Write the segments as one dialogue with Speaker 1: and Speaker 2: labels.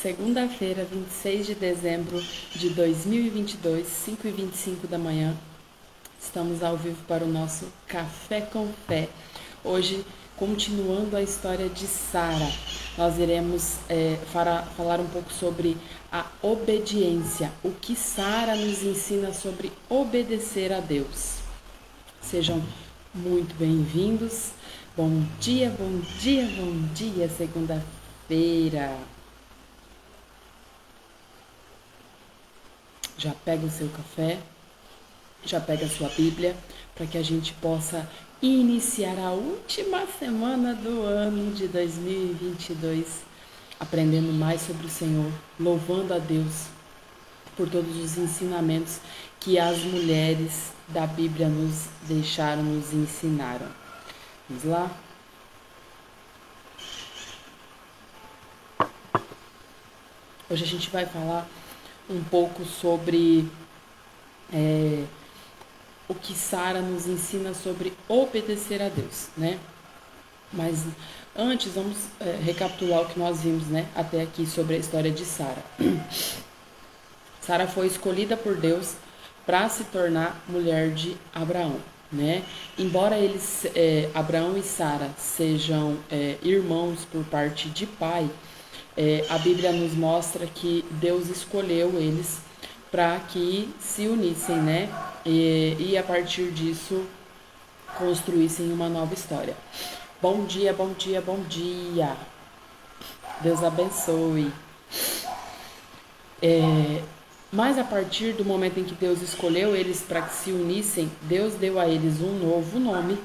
Speaker 1: Segunda-feira, 26 de dezembro de 2022, 5h25 da manhã. Estamos ao vivo para o nosso Café com Fé. Hoje, continuando a história de Sara, nós iremos falar um pouco sobre a obediência. O que Sara nos ensina sobre obedecer a Deus. Sejam muito bem-vindos. Bom dia, bom dia, bom dia, segunda-feira. Já pega o seu café, já pega a sua Bíblia, para que a gente possa iniciar a última semana do ano de 2022, aprendendo mais sobre o Senhor, louvando a Deus por todos os ensinamentos que as mulheres da Bíblia nos deixaram, nos ensinaram. Vamos lá? Hoje a gente vai falar um pouco sobre o que Sara nos ensina sobre obedecer a Deus, né? Mas antes vamos recapitular o que nós vimos, né, até aqui sobre a história de Sara. Sara foi escolhida por Deus para se tornar mulher de Abraão, né? Embora eles, Abraão e Sara, sejam irmãos por parte de pai, a Bíblia nos mostra que Deus escolheu eles para que se unissem, né? E a partir disso construíssem uma nova história. Bom dia, bom dia, bom dia. Deus abençoe. Mas a partir do momento em que Deus escolheu eles para que se unissem, Deus deu a eles um novo nome,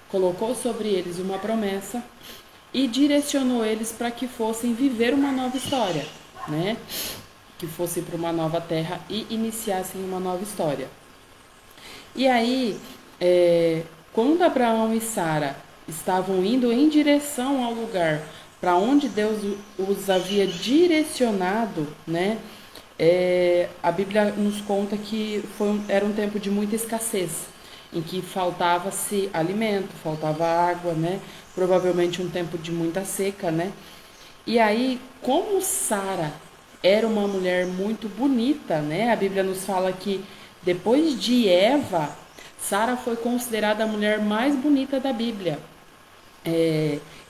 Speaker 1: colocou sobre eles uma promessa e direcionou eles para que fossem viver uma nova história, né? Que fossem para uma nova terra e iniciassem uma nova história. E aí, quando Abraão e Sara estavam indo em direção ao lugar para onde Deus os havia direcionado, né? A Bíblia nos conta que era um tempo de muita escassez, em que faltava-se alimento, faltava água, né? Provavelmente um tempo de muita seca, né? E aí, como Sara era uma mulher muito bonita, né? A Bíblia nos fala que depois de Eva, Sara foi considerada a mulher mais bonita da Bíblia.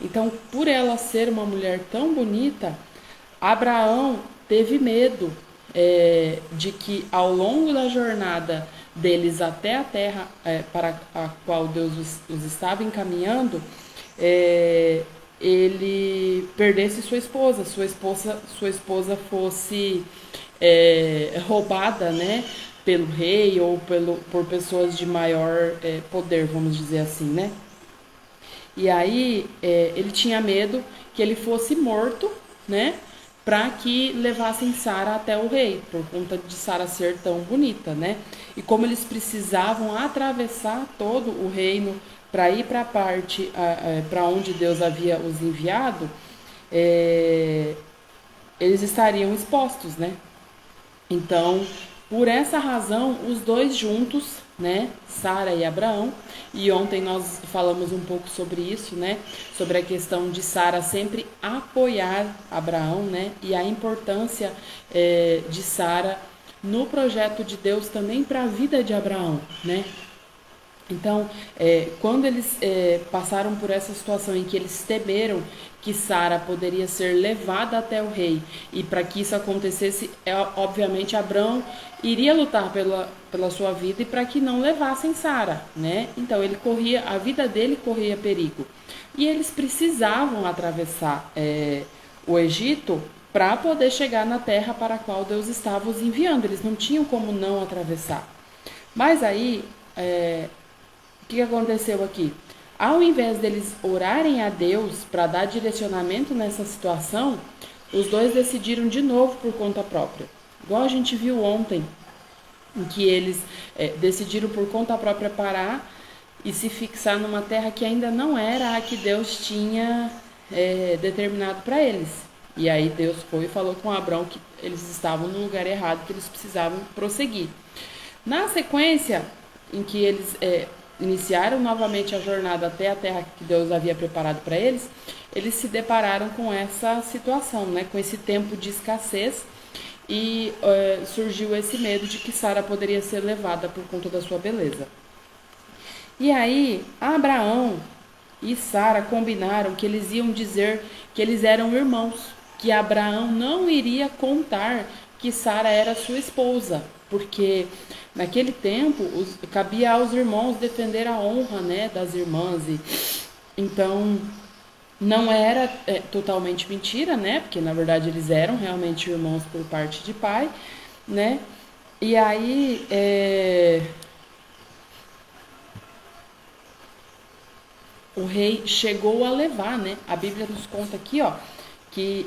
Speaker 1: Então, por ela ser uma mulher tão bonita, Abraão teve medo de que ao longo da jornada deles até a terra para a qual Deus os estava encaminhando, ele perdesse sua esposa fosse roubada, né, pelo rei ou por pessoas de maior poder, vamos dizer assim, né? E aí ele tinha medo que ele fosse morto, né, para que levassem Sara até o rei, por conta de Sara ser tão bonita, né? E como eles precisavam atravessar todo o reino para ir para a parte para onde Deus havia os enviado, eles estariam expostos, né? Então, por essa razão, os dois juntos, né, Sara e Abraão, e ontem nós falamos um pouco sobre isso, né, sobre a questão de Sara sempre apoiar Abraão, né, e a importância de Sara no projeto de Deus também para a vida de Abraão, né. Então, quando eles passaram por essa situação em que eles temeram que Sara poderia ser levada até o rei, e para que isso acontecesse, obviamente Abraão iria lutar pela sua vida e para que não levassem Sara, né? Então a vida dele corria perigo. E eles precisavam atravessar o Egito para poder chegar na terra para a qual Deus estava os enviando. Eles não tinham como não atravessar. Mas aí, o que aconteceu aqui? Ao invés deles orarem a Deus para dar direcionamento nessa situação, os dois decidiram de novo por conta própria. Igual a gente viu ontem, em que eles decidiram por conta própria parar e se fixar numa terra que ainda não era a que Deus tinha determinado para eles. E aí Deus foi e falou com Abraão que eles estavam no lugar errado, que eles precisavam prosseguir. Na sequência, em que eles iniciaram novamente a jornada até a terra que Deus havia preparado para eles, eles se depararam com essa situação, né? Com esse tempo de escassez e surgiu esse medo de que Sara poderia ser levada por conta da sua beleza. E aí, Abraão e Sara combinaram que eles iam dizer que eles eram irmãos, que Abraão não iria contar que Sara era sua esposa, porque naquele tempo cabia aos irmãos defender a honra, né, das irmãs. Então não era totalmente mentira, né, porque na verdade eles eram realmente irmãos por parte de pai, né. E aí o rei chegou a levar, né? A Bíblia nos conta aqui, ó, que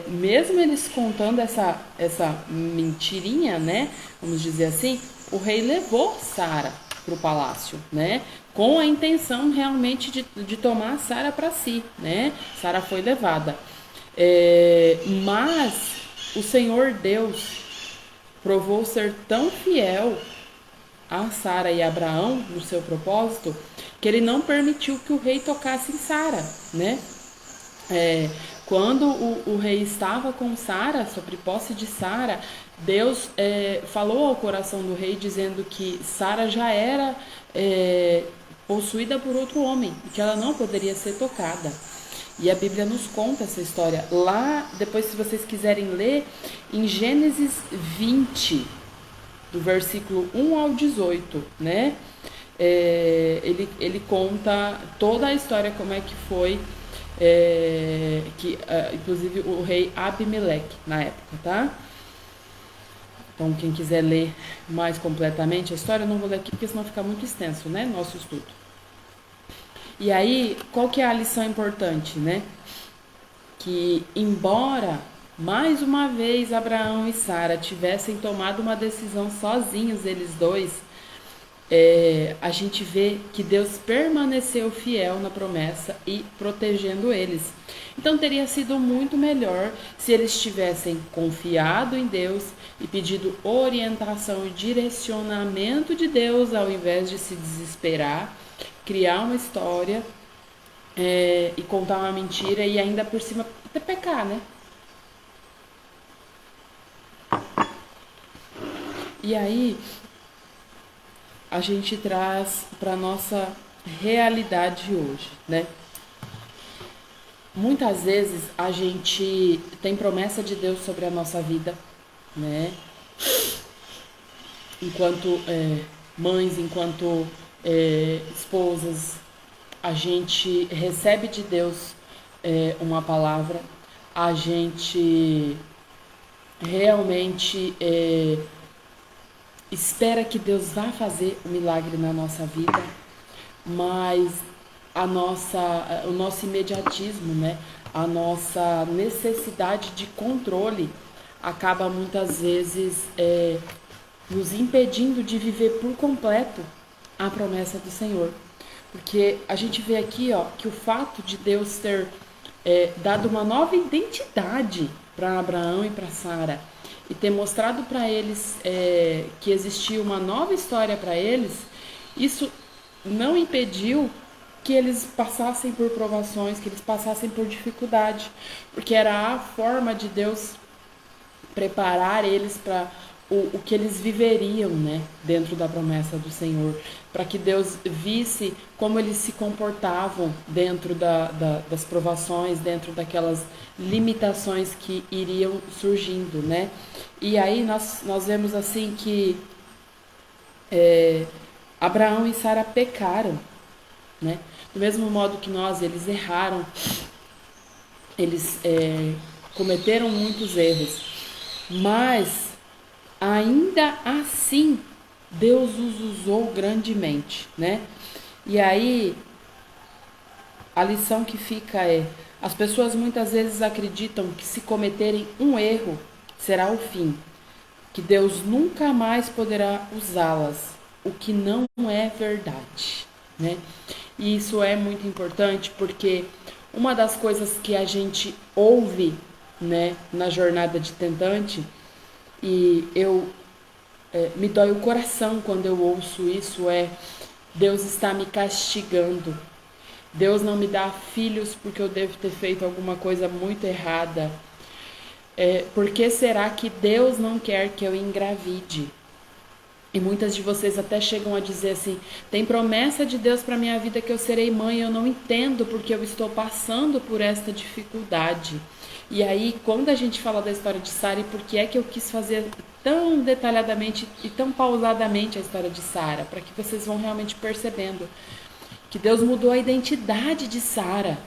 Speaker 1: mesmo eles contando essa mentirinha, né? Vamos dizer assim, o rei levou Sara para o palácio, né? Com a intenção realmente de tomar Sara para si, né? Sara foi levada. Mas o Senhor Deus provou ser tão fiel a Sara e Abraão no seu propósito que ele não permitiu que o rei tocasse em Sara, né? Quando o rei estava com Sara, sobre posse de Sara, Deus falou ao coração do rei dizendo que Sara já era possuída por outro homem e que ela não poderia ser tocada. E a Bíblia nos conta essa história. Lá, depois, se vocês quiserem ler, em Gênesis 20, do versículo 1 ao 18, né? Ele conta toda a história, como é que foi, inclusive o rei Abimeleque na época, tá? Então, quem quiser ler mais completamente a história, eu não vou ler aqui porque senão fica muito extenso, né? Nosso estudo. E aí, qual que é a lição importante, né? Que embora mais uma vez Abraão e Sara tivessem tomado uma decisão sozinhos, eles dois, a gente vê que Deus permaneceu fiel na promessa e protegendo eles. Então teria sido muito melhor se eles tivessem confiado em Deus e pedido orientação e direcionamento de Deus, ao invés de se desesperar, criar uma história e contar uma mentira e ainda por cima até pecar, né? E aí a gente traz para nossa realidade hoje, né? Muitas vezes a gente tem promessa de Deus sobre a nossa vida, né? Enquanto mães, enquanto esposas, a gente recebe de Deus uma palavra, a gente realmente espera que Deus vá fazer um milagre na nossa vida, mas o nosso imediatismo, né? A nossa necessidade de controle acaba muitas vezes nos impedindo de viver por completo a promessa do Senhor. Porque a gente vê aqui, ó, que o fato de Deus ter dado uma nova identidade para Abraão e para Sara e ter mostrado para eles que existia uma nova história para eles, isso não impediu que eles passassem por provações, que eles passassem por dificuldade, porque era a forma de Deus preparar eles para o que eles viveriam, né, dentro da promessa do Senhor, para que Deus visse como eles se comportavam dentro das provações, dentro daquelas limitações que iriam surgindo, né? E aí nós vemos assim que Abraão e Sara pecaram, né? Do mesmo modo que eles erraram, eles cometeram muitos erros, mas ainda assim Deus os usou grandemente, né? E aí a lição que fica as pessoas muitas vezes acreditam que se cometerem um erro será o fim, que Deus nunca mais poderá usá-las, o que não é verdade, né? E isso é muito importante porque uma das coisas que a gente ouve, né, na jornada de tentante, e me dói o coração quando eu ouço isso, Deus está me castigando. Deus não me dá filhos porque eu devo ter feito alguma coisa muito errada. Por que será que Deus não quer que eu engravide? E muitas de vocês até chegam a dizer assim: tem promessa de Deus para minha vida que eu serei mãe, eu não entendo porque eu estou passando por esta dificuldade. E aí, quando a gente fala da história de Sara e por que é que eu quis fazer tão detalhadamente e tão pausadamente a história de Sara, para que vocês vão realmente percebendo que Deus mudou a identidade de Sara.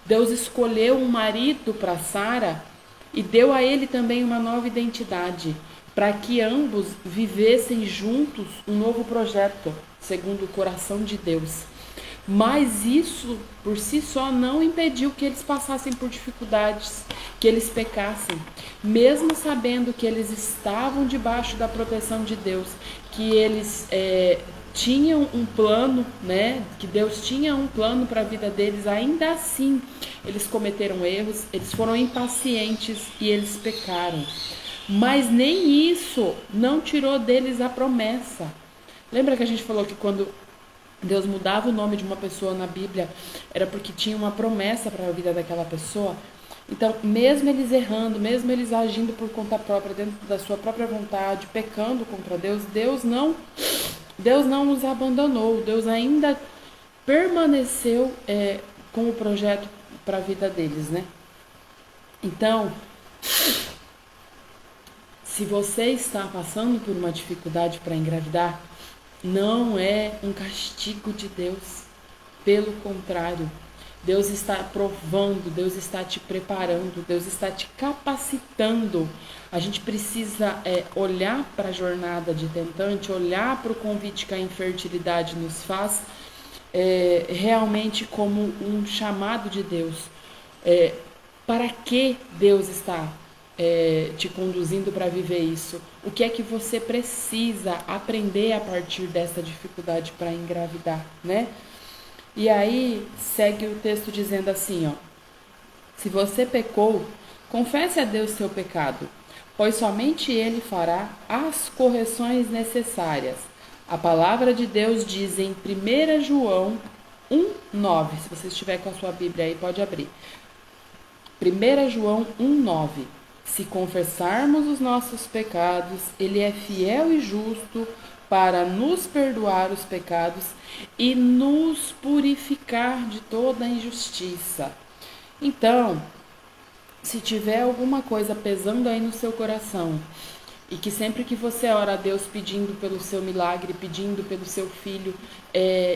Speaker 1: Deus escolheu um marido para Sara e deu a ele também uma nova identidade, para que ambos vivessem juntos um novo projeto, segundo o coração de Deus. Mas isso, por si só, não impediu que eles passassem por dificuldades, que eles pecassem. Mesmo sabendo que eles estavam debaixo da proteção de Deus, que eles tinham um plano, né? Que Deus tinha um plano para a vida deles, ainda assim, eles cometeram erros, eles foram impacientes e eles pecaram. Mas nem isso não tirou deles a promessa. Lembra que a gente falou que quando Deus mudava o nome de uma pessoa na Bíblia, era porque tinha uma promessa para a vida daquela pessoa? Então, mesmo eles errando, mesmo eles agindo por conta própria, dentro da sua própria vontade, pecando contra Deus, Deus não os abandonou. Deus ainda permaneceu com o projeto para a vida deles, né? Então, se você está passando por uma dificuldade para engravidar, não é um castigo de Deus. Pelo contrário, Deus está provando, Deus está te preparando, Deus está te capacitando. A gente precisa olhar para a jornada de tentante, olhar para o convite que a infertilidade nos faz, realmente como um chamado de Deus. Para que Deus está te conduzindo para viver isso? O que é que você precisa aprender a partir dessa dificuldade para engravidar, né? E aí segue o texto dizendo assim, ó: se você pecou, confesse a Deus seu pecado, pois somente Ele fará as correções necessárias. A palavra de Deus diz em 1 João 1,9. Se você estiver com a sua Bíblia aí, pode abrir. 1 João 1,9. Se confessarmos os nossos pecados, Ele é fiel e justo para nos perdoar os pecados e nos purificar de toda injustiça. Então, se tiver alguma coisa pesando aí no seu coração, e que sempre que você ora a Deus pedindo pelo seu milagre, pedindo pelo seu filho,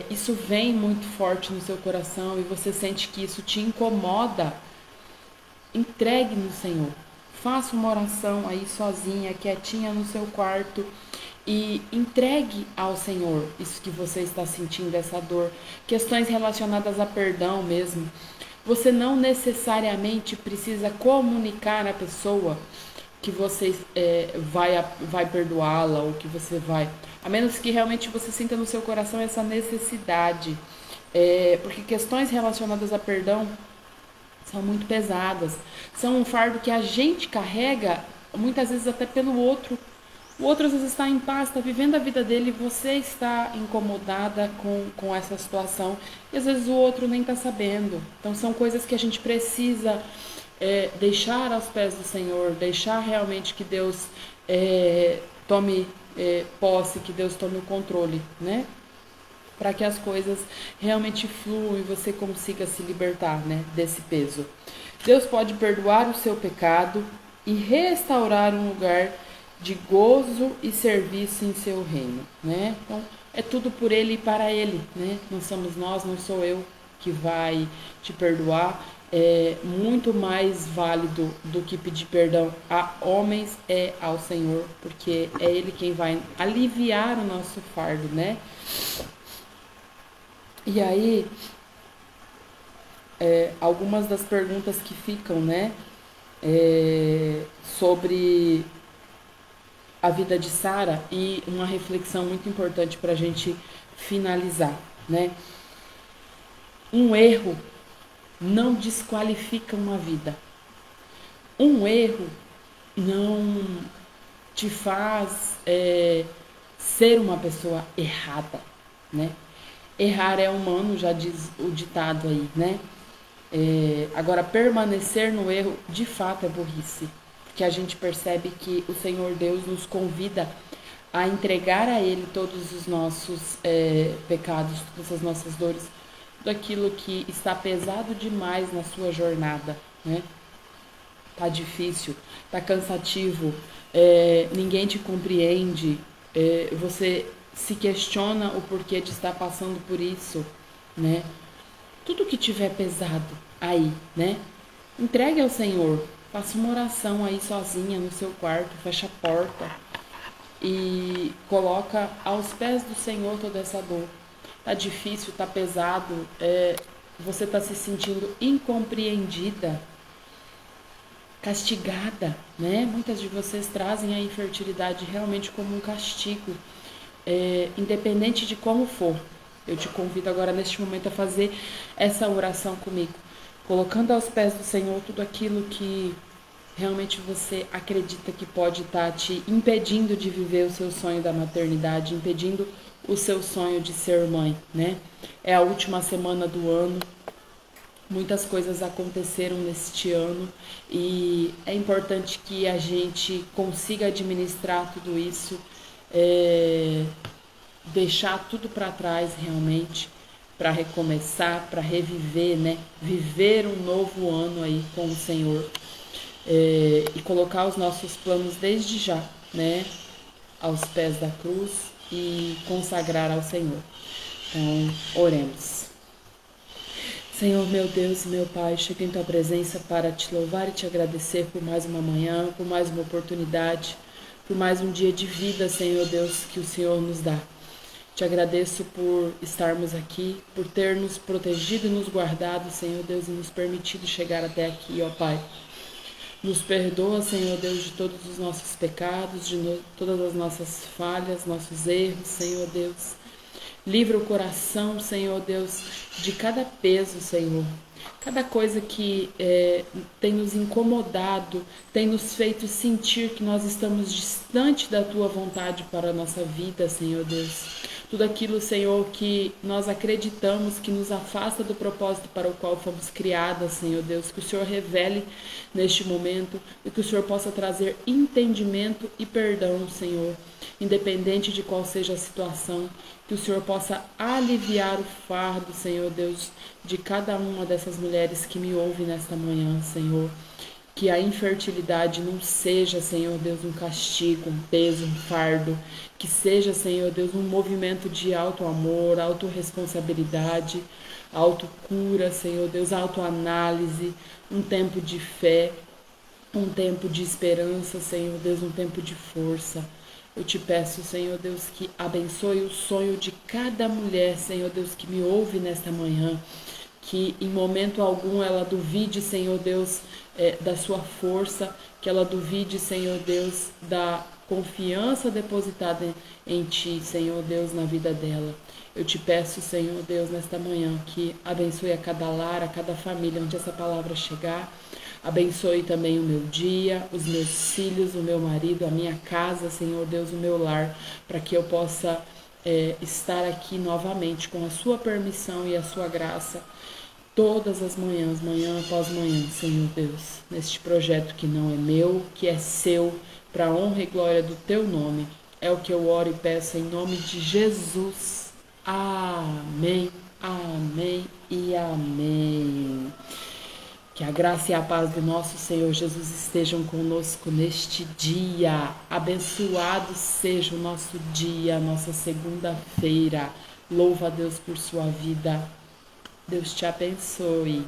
Speaker 1: isso vem muito forte no seu coração e você sente que isso te incomoda, entregue no Senhor. Faça uma oração aí sozinha, quietinha no seu quarto, e entregue ao Senhor isso que você está sentindo, essa dor. Questões relacionadas a perdão mesmo. Você não necessariamente precisa comunicar à pessoa que você vai perdoá-la, ou que você vai... A menos que realmente você sinta no seu coração essa necessidade. Porque questões relacionadas a perdão são muito pesadas. São um fardo que a gente carrega, muitas vezes até pelo outro. O outro às vezes está em paz, está vivendo a vida dele, e você está incomodada com essa situação. E às vezes o outro nem está sabendo. Então são coisas que a gente precisa deixar aos pés do Senhor, deixar realmente que Deus tome posse, que Deus tome o controle, né? Para que as coisas realmente fluam e você consiga se libertar, né, desse peso. Deus pode perdoar o seu pecado e restaurar um lugar de gozo e serviço em seu reino, né? Então, é tudo por Ele e para Ele, né? Não somos nós, não sou eu que vai te perdoar. É muito mais válido do que pedir perdão a homens ao Senhor, porque é Ele quem vai aliviar o nosso fardo, né? E aí, algumas das perguntas que ficam, né, sobre a vida de Sara, e uma reflexão muito importante para a gente finalizar, né? Um erro não desqualifica uma vida. Um erro não te faz ser uma pessoa errada, né? Errar é humano, já diz o ditado aí, né? Agora, permanecer no erro, de fato, é burrice. Porque a gente percebe que o Senhor Deus nos convida a entregar a Ele todos os nossos pecados, todas as nossas dores, tudo aquilo que está pesado demais na sua jornada, né? Tá difícil, tá cansativo, ninguém te compreende, você se questiona o porquê de estar passando por isso, né? Tudo que tiver pesado aí, né? Entregue ao Senhor. Faça uma oração aí sozinha no seu quarto, fecha a porta e coloca aos pés do Senhor toda essa dor. Tá difícil, tá pesado, você tá se sentindo incompreendida, castigada, né? Muitas de vocês trazem a infertilidade realmente como um castigo, independente de como for. Eu te convido agora neste momento a fazer essa oração comigo, colocando aos pés do Senhor tudo aquilo que realmente você acredita que pode estar te impedindo de viver o seu sonho da maternidade, impedindo o seu sonho de ser mãe, né? É a última semana do ano, muitas coisas aconteceram neste ano e é importante que a gente consiga administrar tudo isso, deixar tudo para trás realmente, para recomeçar, para reviver, né? Viver um novo ano aí com o Senhor, e colocar os nossos planos desde já, né? Aos pés da cruz e consagrar ao Senhor. Então, oremos. Senhor, meu Deus e meu Pai, chego em Tua presença para Te louvar e Te agradecer por mais uma manhã, por mais uma oportunidade, por mais um dia de vida, Senhor Deus, que o Senhor nos dá. Te agradeço por estarmos aqui, por ter nos protegido e nos guardado, Senhor Deus, e nos permitido chegar até aqui, ó Pai. Nos perdoa, Senhor Deus, de todos os nossos pecados, de todas as nossas falhas, nossos erros, Senhor Deus. Livra o coração, Senhor Deus, de cada peso, Senhor. Cada coisa que tem nos incomodado, tem nos feito sentir que nós estamos distante da Tua vontade para a nossa vida, Senhor Deus. Tudo aquilo, Senhor, que nós acreditamos que nos afasta do propósito para o qual fomos criadas, Senhor Deus. Que o Senhor revele neste momento e que o Senhor possa trazer entendimento e perdão, Senhor. Independente de qual seja a situação, que o Senhor possa aliviar o fardo, Senhor Deus, de cada uma dessas mulheres que me ouvem nesta manhã, Senhor. Que a infertilidade não seja, Senhor Deus, um castigo, um peso, um fardo. Que seja, Senhor Deus, um movimento de auto-amor, autorresponsabilidade, autocura, Senhor Deus, autoanálise, um tempo de fé, um tempo de esperança, Senhor Deus, um tempo de força. Eu te peço, Senhor Deus, que abençoe o sonho de cada mulher, Senhor Deus, que me ouve nesta manhã. Que em momento algum ela duvide, Senhor Deus, da sua força, que ela duvide, Senhor Deus, da confiança depositada em Ti, Senhor Deus, na vida dela. Eu te peço, Senhor Deus, nesta manhã, que abençoe a cada lar, a cada família onde essa palavra chegar. Abençoe também o meu dia, os meus filhos, o meu marido, a minha casa, Senhor Deus, o meu lar, para que eu possa estar aqui novamente com a Sua permissão e a Sua graça, todas as manhãs, manhã após manhã, Senhor Deus, neste projeto que não é meu, que é Seu, para a honra e glória do Teu nome. É o que eu oro e peço em nome de Jesus. Amém, amém e amém. Que a graça e a paz do nosso Senhor Jesus estejam conosco neste dia. Abençoado seja o nosso dia, a nossa segunda-feira. Louva a Deus por sua vida. Deus te abençoe.